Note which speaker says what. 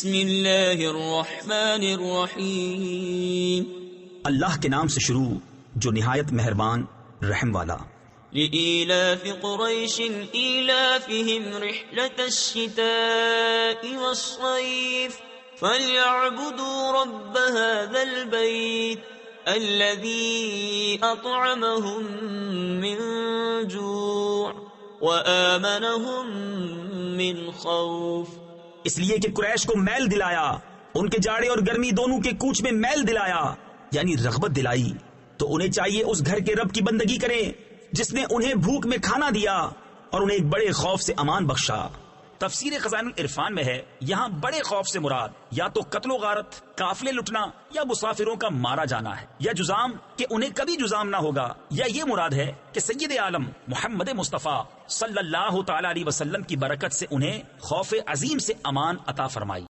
Speaker 1: بسم اللہ الرحمن الرحیم
Speaker 2: اللہ کے نام سے شروع جو نہایت مہربان رحم والا۔
Speaker 1: لإيلاف قريش إيلافهم رحلة الشتاء والصيف فليعبدوا رب هذا البيت الذي أطعمهم من جوع وآمنهم من خوف۔
Speaker 2: اس لیے کہ قریش کو میل دلایا، ان کے جاڑے اور گرمی دونوں کے کوچ میں میل دلایا، یعنی رغبت دلائی، تو انہیں چاہیے اس گھر کے رب کی بندگی کریں جس نے انہیں بھوک میں کھانا دیا اور انہیں ایک بڑے خوف سے امان بخشا۔ تفسیر خزائن العرفان میں ہے یہاں بڑے خوف سے مراد یا تو قتل و غارت، قافلے لٹنا، یا مسافروں کا مارا جانا ہے، یا جزام کہ انہیں کبھی جزام نہ ہوگا، یا یہ مراد ہے کہ سید عالم محمد مصطفیٰ صلی اللہ تعالی علیہ وسلم کی برکت سے انہیں خوف عظیم سے امان عطا فرمائی۔